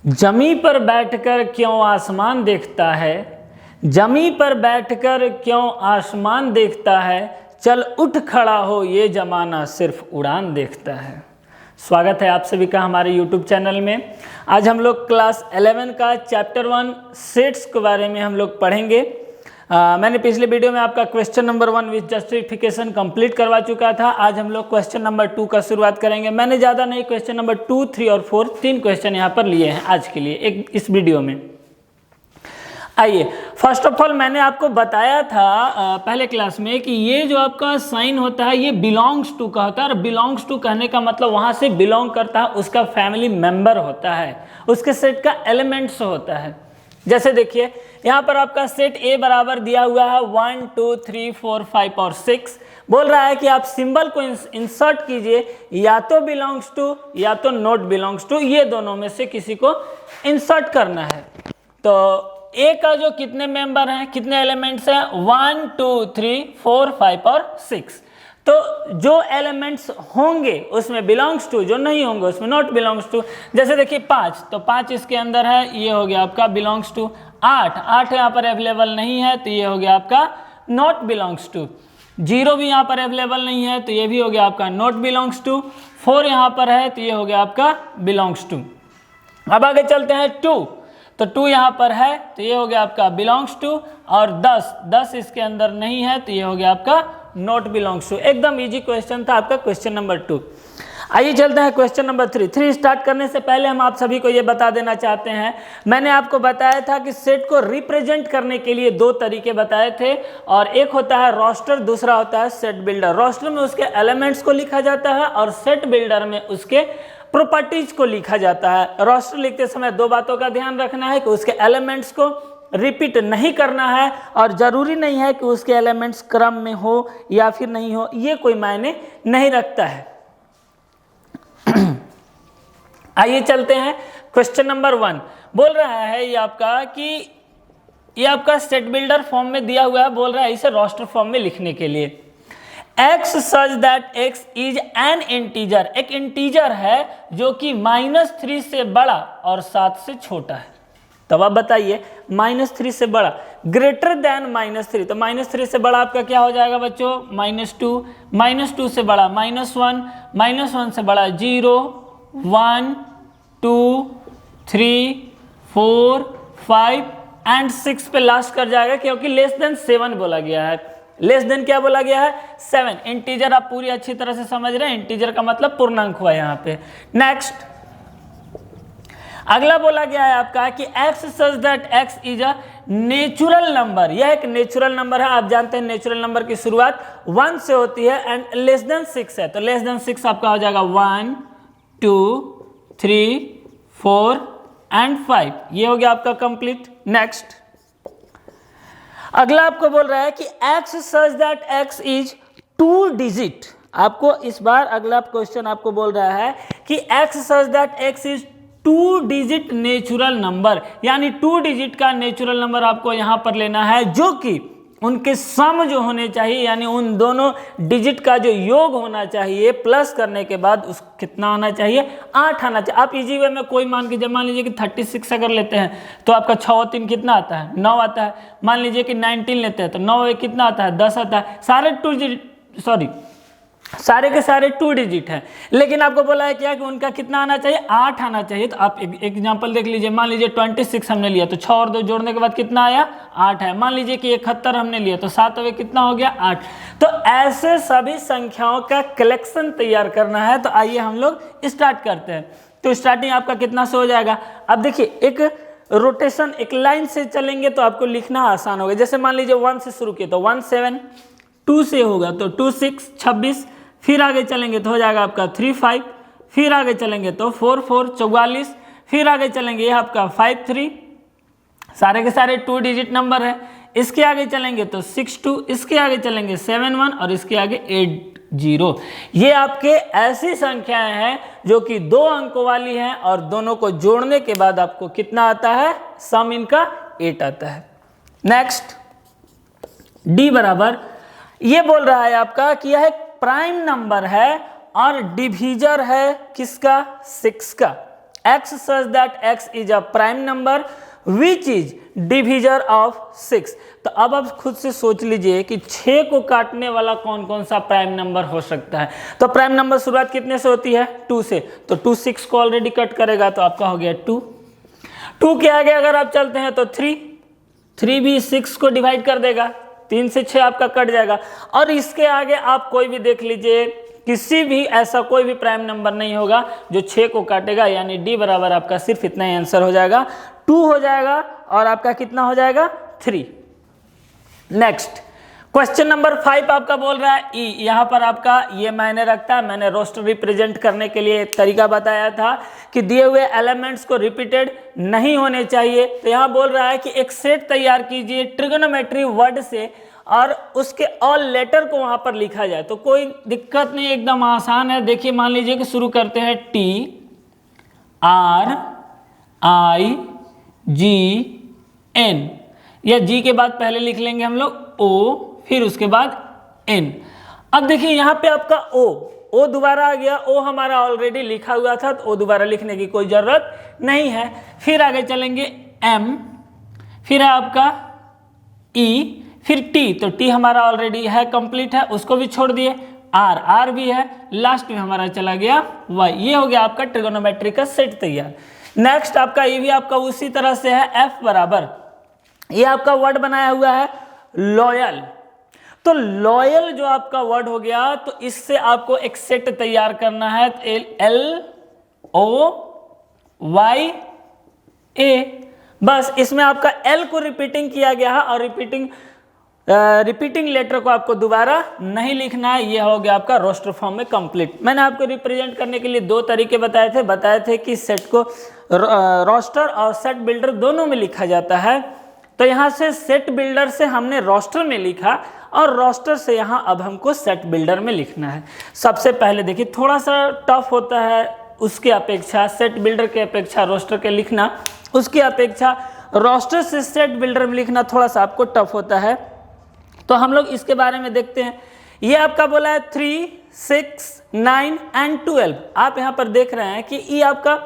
जमी पर बैठकर क्यों आसमान देखता है, जमी पर बैठकर क्यों आसमान देखता है, चल उठ खड़ा हो ये जमाना सिर्फ उड़ान देखता है। स्वागत है आप सभी का हमारे YouTube चैनल में। आज हम लोग क्लास 11 का चैप्टर 1 सेट्स के बारे में हम लोग पढ़ेंगे। मैंने पिछले वीडियो में आपका question number 1 with justification complete करवा चुका था। आज हम लोग क्वेश्चन नंबर 2 का शुरुआत करेंगे। मैंने ज़्यादा नहीं, क्वेश्चन नंबर 2, 3 और 4 तीन क्वेश्चन यहाँ पर लिए हैं आज के लिए एक इस वीडियो में। आइए, फर्स्ट ऑफ ऑल मैंने आपको बताया था पहले क्लास में कि ये जो आपका साइन होता है ये बिलोंग्स टू का होता है। और बिलोंग्स टू कहने का मतलब वहाँ से बिलोंग करता है, उसका फैमिली मेंबर होता है, उसके सेट का एलिमेंट्स होता है। जैसे देखिए यहाँ पर आपका सेट ए बराबर दिया हुआ है 1 2 3 4 5 और 6। बोल रहा है कि आप सिंबल को इंसर्ट कीजिए, या तो बिलोंग्स टू या तो नॉट बिलोंग्स टू, ये दोनों में से किसी को इंसर्ट करना है। तो ए का जो कितने मेंबर हैं, कितने एलिमेंट्स हैं, 1 2 3 4 5 और 6। तो जो एलिमेंट्स होंगे उसमें बिलोंग्स टू, जो नहीं होंगे उसमें नॉट बिलोंग्स टू। जैसे देखिए 5, तो 5 इसके अंदर है, ये हो गया आपका बिलोंग्स टू। 8 यहाँ पर अवेलेबल नहीं है, तो ये हो गया आपका नॉट बिलोंग्स टू। 0 भी यहाँ पर अवेलेबल नहीं है, तो ये भी हो गया आपका नॉट बिलोंग्स टू। 4 यहाँ पर है, तो ये हो गया आपका बिलोंग्स टू। अब आगे चलते हैं 2, तो 2 यहाँ पर है, तो ये हो गया आपका बिलोंग्स टू। और 10 इसके अंदर नहीं है, तो ये हो गया आपका नॉट बिलोंग्स टू। एकदम इजी क्वेश्चन था आपका क्वेश्चन नंबर 2। आइए चलते हैं क्वेश्चन नंबर 3 स्टार्ट करने से पहले हम आप सभी को ये बता देना चाहते हैं, मैंने आपको बताया था कि सेट को रिप्रेजेंट करने के लिए 2 तरीके बताए थे, और एक होता है रोस्टर, दूसरा होता है सेट बिल्डर। रोस्टर में उसके एलिमेंट्स को लिखा जाता है और सेट बिल्डर में उसके प्रॉपर्टीज को लिखा जाता है। रोस्टर लिखते समय 2 बातों का ध्यान रखना है कि उसके एलिमेंट्स को रिपीट नहीं करना है, और जरूरी नहीं है कि उसके एलिमेंट्स क्रम में हो या फिर नहीं हो, ये कोई मायने नहीं रखता है। आइए चलते हैं क्वेश्चन नंबर 1। बोल रहा है ये आपका कि ये आपका सेट बिल्डर फॉर्म में दिया हुआ है, बोल रहा है इसे रोस्टर फॉर्म में लिखने के लिए x such that x is an integer, एक इंटीजर है जो कि -3 से बड़ा और 7 से छोटा है। तब आप बताइए -3 से बड़ा ग्रेटर देन -3, तो -3 से बड़ा आपका क्या हो जाएगा बच्चों, -2, -2 से बड़ा -1, -1 से बड़ा 0, 1 2 3 4 5 एंड 6 पे लास्ट कर जाएगा, क्योंकि लेस देन 7 बोला गया है। लेस देन क्या बोला गया है, 7। इंटीजर आप पूरी अच्छी तरह से समझ रहे हैं, इंटीजर का मतलब पूर्णांक हुआ यहाँ पे। नेक्स्ट, अगला बोला गया है आपका कि x such that x is a natural number, यह एक नेचुरल नंबर है। आप जानते हैं नेचुरल नंबर की शुरुआत 1 से होती है एंड लेस देन 6 है, तो लेस देन 6 आपका हो जाएगा 1 2 3 4 एंड 5, ये हो गया आपका कंप्लीट। नेक्स्ट, अगला आपको बोल रहा है कि x such that x is 2 digit. आपको इस बार अगला क्वेश्चन आपको बोल रहा है कि x such that x is 2 digit natural number, यानी 2 डिजिट का नेचुरल नंबर आपको यहाँ पर लेना है, जो कि उनके सम जो होने चाहिए, यानी उन दोनों डिजिट का जो योग होना चाहिए प्लस करने के बाद उस कितना आना चाहिए, 8 आना चाहिए। आप इजी वे में कोई मान लीजिए कि 36 अगर लेते हैं तो आपका 6 और 3 कितना आता है, 9 आता है। मान लीजिए कि 19 लेते हैं तो 9 कितना आता है, 10 आता है। सारे के सारे 2 डिजिट हैं, लेकिन आपको बोला है क्या कि उनका कितना आना चाहिए, 8 आना चाहिए। तो आप एक एग्जांपल देख लीजिए, मान लीजिए 26 हमने लिया तो 6 और 2 जोड़ने के बाद कितना आया, 8 है। मान लीजिए कि 71 हमने लिया तो 7 और कितना हो गया, 8। तो ऐसे सभी संख्याओं का कलेक्शन तैयार करना है। तो आइए हम लोग स्टार्ट करते हैं। तो स्टार्टिंग आपका कितना से हो जाएगा, अब देखिए एक रोटेशन एक लाइन से चलेंगे तो आपको लिखना आसान होगा। जैसे मान लीजिए 1 से शुरू किए तो 1 7, 2 से होगा तो 2 6 26, फिर आगे चलेंगे तो हो जाएगा आपका 3 5, फिर आगे चलेंगे तो 4 4 44, फिर आगे चलेंगे यह आपका 5 3, सारे के सारे 2 डिजिट नंबर है। इसके आगे चलेंगे तो 6 2, इसके आगे चलेंगे 7 1 और इसके आगे 8 0। ये आपके ऐसी संख्याएं हैं जो कि 2 अंकों वाली हैं, और दोनों को जोड़ने के बाद आपको कितना आता है, सम इनका 8 आता है। नेक्स्ट, डी बराबर, ये बोल रहा है आपका कि यह प्राइम नंबर है और डिवीजर है किसका, 6 का। x such that x is a prime number which is divisor of 6। तो अब आप खुद से सोच लीजिए कि 6 को काटने वाला कौन कौन सा प्राइम नंबर हो सकता है। तो प्राइम नंबर शुरुआत कितने से होती है? 2 से। तो 2 6 को ऑलरेडी कट करेगा तो आपका हो गया 2 के आगे अगर आप चलते हैं तो 3 भी 6 को डिवाइड कर देगा, 3 से 6 आपका कट जाएगा। और इसके आगे आप कोई भी देख लीजिए, किसी भी ऐसा कोई भी प्राइम नंबर नहीं होगा जो 6 को काटेगा, यानी डी बराबर आपका सिर्फ इतना ही आंसर हो जाएगा, 2 हो जाएगा और आपका कितना हो जाएगा? 3। नेक्स्ट क्वेश्चन नंबर 5 आपका बोल रहा है ई। यहाँ पर आपका ये मायने रखता है, मैंने रोस्टर रिप्रेजेंट करने के लिए एक तरीका बताया था कि दिए हुए एलिमेंट्स को रिपीटेड नहीं होने चाहिए। तो यहाँ बोल रहा है कि एक सेट तैयार कीजिए ट्रिगोनोमेट्री वर्ड से और उसके ऑल लेटर को वहां पर लिखा जाए। तो कोई दिक्कत नहीं, एकदम आसान है। देखिए मान लीजिए कि शुरू करते हैं TRIGN, या जी के बाद पहले लिख लेंगे हम लोग O, फिर उसके बाद N। अब देखिए यहाँ पे आपका O दोबारा आ गया, O हमारा ऑलरेडी लिखा हुआ था तो O दोबारा लिखने की कोई जरूरत नहीं है। फिर आगे चलेंगे M, फिर है आपका E, फिर T। तो T हमारा ऑलरेडी है, कंप्लीट है, उसको भी छोड़ दिए। R भी है, लास्ट में हमारा चला गया Y। ये हो गया आपका ट्रिगोनोमेट्री का सेट तैयार। नेक्स्ट आपका ये भी आपका उसी तरह से है, F बराबर, ये आपका वर्ड बनाया हुआ है लॉयल। तो लॉयल जो आपका वर्ड हो गया, तो इससे आपको एक सेट तैयार करना है, LOYA। बस इसमें आपका L को रिपीटिंग किया गया है और रिपीटिंग लेटर को आपको दोबारा नहीं लिखना है। ये हो गया आपका रोस्टर फॉर्म में कंप्लीट। मैंने आपको रिप्रेजेंट करने के लिए 2 तरीके बताए थे कि सेट को रोस्टर और सेट बिल्डर दोनों में लिखा जाता है। तो यहाँ से सेट बिल्डर से हमने रोस्टर में लिखा और रोस्टर से यहाँ अब हमको सेट बिल्डर में लिखना है। सबसे पहले देखिए थोड़ा सा टफ होता है उसके अपेक्षा, सेट बिल्डर के अपेक्षा रोस्टर के लिखना, उसकी अपेक्षा रोस्टर से सेट बिल्डर में लिखना थोड़ा सा आपको टफ होता है। तो हम लोग इसके बारे में देखते हैं। ये आपका बोला है 3, 6, 9 एंड 12। आप यहाँ पर देख रहे हैं कि ये आपका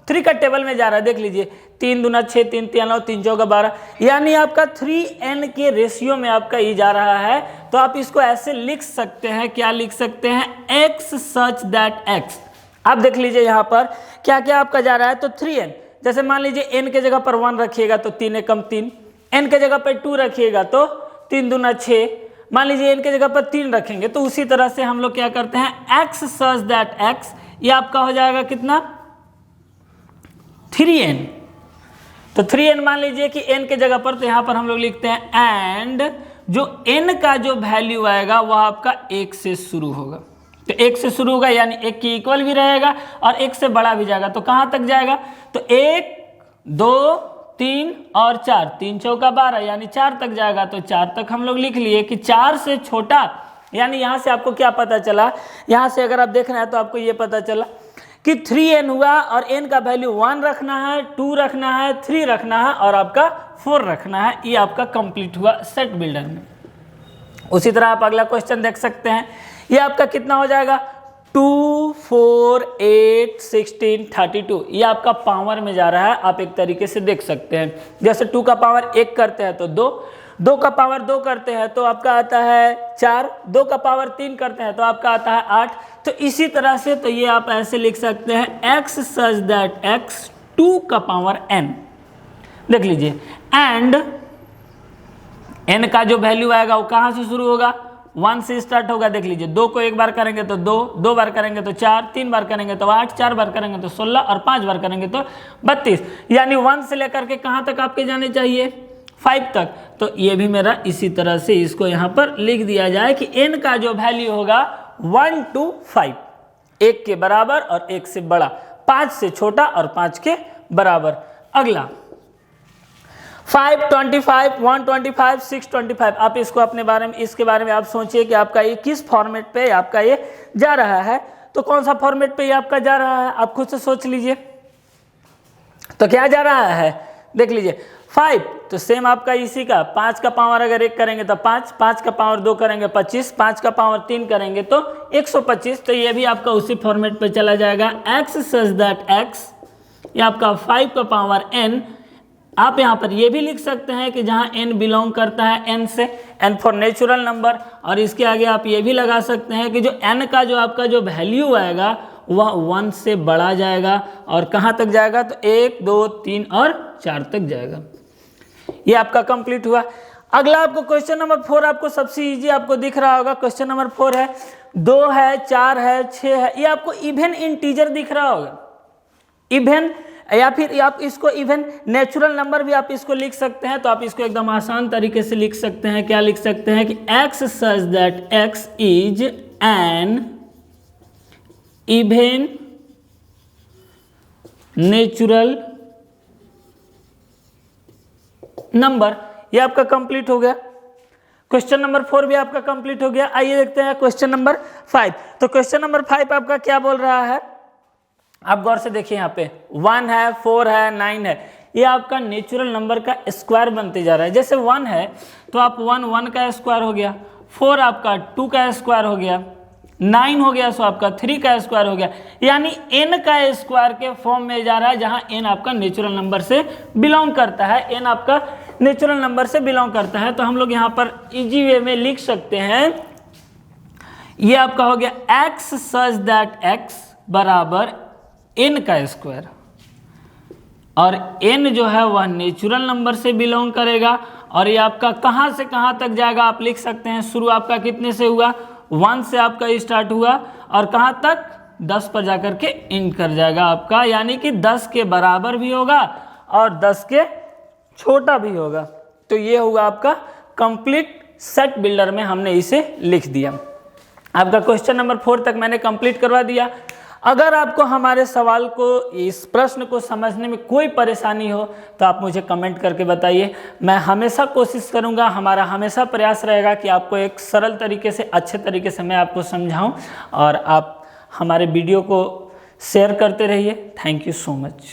3 का टेबल में जा रहा है। देख लीजिए 3 दूना 6, 3 3 9, 3 चौका 12, यानी आपका 3n के रेशियो में आपका ये जा रहा है। तो आप इसको ऐसे लिख सकते हैं, क्या लिख सकते हैं? x such that x। आप देख लीजिए यहाँ पर क्या क्या आपका जा रहा है। तो 3n, जैसे मान लीजिए n के जगह पर 1 रखिएगा तो 3 एकम 3, n के जगह पर 2 रखिएगा तो 3 दूना 6, मान लीजिए n के जगह पर 3 रखेंगे। तो उसी तरह से हम लोग क्या करते हैं, x such that x, ये आपका हो जाएगा कितना? 3n। तो 3n मान लीजिए कि n के जगह पर, तो यहाँ पर हम लोग लिखते हैं एंड जो n का जो वैल्यू आएगा वह आपका 1 से शुरू होगा। तो 1 से शुरू होगा यानी 1 के इक्वल भी रहेगा और 1 से बड़ा भी जाएगा। तो कहाँ तक जाएगा? तो 1, 2, 3 और 4, 3 चौका 12, यानी 4 तक जाएगा। तो 4 तक हम लोग लिख लिए कि 4 से छोटा, यानी यहाँ से आपको क्या पता चला, यहाँ से अगर आप देख रहे हैं तो आपको ये पता चला कि 3n हुआ और n का वैल्यू 1 रखना है, 2 रखना है, 3 रखना है और आपका 4 रखना है। ये आपका कंप्लीट हुआ सेट बिल्डर में। उसी तरह आप अगला क्वेश्चन देख सकते हैं। ये आपका कितना हो जाएगा? 2, 4, 8, 16, 32। ये आपका पावर में जा रहा है, आप एक तरीके से देख सकते हैं। जैसे 2 का पावर 1 करते हैं तो 2 का पावर 2 करते हैं तो आपका आता है 4, 2 का पावर 3 करते हैं तो आपका आता है 8। तो इसी तरह से तो ये आप ऐसे लिख सकते हैं x such that x 2 का पावर n। देख लीजिए एंड n का जो वैल्यू आएगा वो कहाँ से शुरू होगा? 1 से स्टार्ट होगा। देख लीजिए 2 को 1 बार करेंगे तो 2 बार करेंगे तो 4, 3 बार करेंगे तो 8, 4 बार करेंगे तो 16 और 5 बार करेंगे तो 32, यानी 1 से लेकर के कहाँ तक आपके जाने चाहिए? 5 तक। तो ये भी मेरा इसी तरह से इसको यहाँ पर लिख दिया जाए कि n का जो वैल्यू होगा 1 to 5, 1 के बराबर और 1 से बड़ा, 5 से छोटा और 5 के बराबर। अगला 525, 125, 625। आप इसको अपने बारे में, इसके बारे में आप सोचिए कि आपका ये किस फॉर्मेट पे आपका ये जा रहा है। तो कौन सा फॉर्मेट पे ये आपका जा रहा है, आप खुद से सोच लीजिए। तो क्या जा रहा है? देख लीजिए 5, तो सेम आपका इसी का 5 का पावर अगर 1 करेंगे तो 5, 5 का पावर 2 करेंगे 25, 5 का पावर 3 करेंगे तो 125। तो ये भी आपका उसी फॉर्मेट पे चला जाएगा। x such that x ये आपका 5 का पावर n। आप यहाँ पर ये भी लिख सकते हैं कि जहाँ n बिलोंग करता है n से, n फॉर नेचुरल नंबर, और इसके आगे आप ये भी लगा सकते हैं कि जो n का जो आपका जो वैल्यू आएगा वह 1 से बढ़ा जाएगा और कहाँ तक जाएगा, तो 1 2 3 और 4 तक जाएगा। ये आपका कंप्लीट हुआ। अगला आपको क्वेश्चन नंबर 4 आपको सबसे इजी आपको दिख रहा होगा। क्वेश्चन नंबर 4 है 2 है 4 है 6 है, ये आपको इवन इंटीजर दिख रहा होगा, इवन, या फिर आप इसको इवन नेचुरल नंबर भी आप इसको लिख सकते हैं। तो आप इसको एकदम आसान तरीके से लिख सकते हैं। क्या लिख सकते हैं कि x such that x is an even natural number. ये आपका कंप्लीट हो गया। क्वेश्चन नंबर 4 भी आपका कंप्लीट हो गया। आइए देखते हैं क्वेश्चन नंबर 5। तो क्वेश्चन नंबर 5 आपका क्या बोल रहा है, आप गौर से देखिए, यहाँ पे 1 है 4 है 9 है, ये आपका नेचुरल नंबर का स्क्वायर बनते जा रहा है। जैसे 1 है तो आप 1 का स्क्वायर हो गया, 4 आपका 2 का स्क्वायर हो गया, 9 हो गया सो आपका 3 का स्क्वायर हो गया, यानी n का स्क्वायर के फॉर्म में जा रहा है, जहां n आपका नेचुरल नंबर से बिलोंग करता है, n आपका नेचुरल नंबर से बिलोंग करता है। तो हम लोग यहाँ पर इजी वे में लिख सकते हैं, ये आपका हो गया x सच दैट x बराबर n का स्क्वायर, और n जो है वह नेचुरल नंबर से बिलोंग करेगा, और ये आपका कहाँ से कहाँ तक जाएगा आप लिख सकते हैं। शुरू आपका कितने से हुआ, 1 से आपका स्टार्ट हुआ और कहाँ तक 10 पर जाकर के एंड कर जाएगा आपका, यानी कि 10 के बराबर भी होगा और 10 के छोटा भी होगा। तो ये होगा आपका कंप्लीट सेट बिल्डर में हमने इसे लिख दिया। आपका क्वेश्चन नंबर 4 तक मैंने कंप्लीट करवा दिया। अगर आपको हमारे सवाल को, इस प्रश्न को समझने में कोई परेशानी हो तो आप मुझे कमेंट करके बताइए। मैं हमेशा कोशिश करूंगा, हमारा हमेशा प्रयास रहेगा कि आपको एक सरल तरीके से, अच्छे तरीके से मैं आपको समझाऊं, और आप हमारे वीडियो को शेयर करते रहिए। Thank you so much.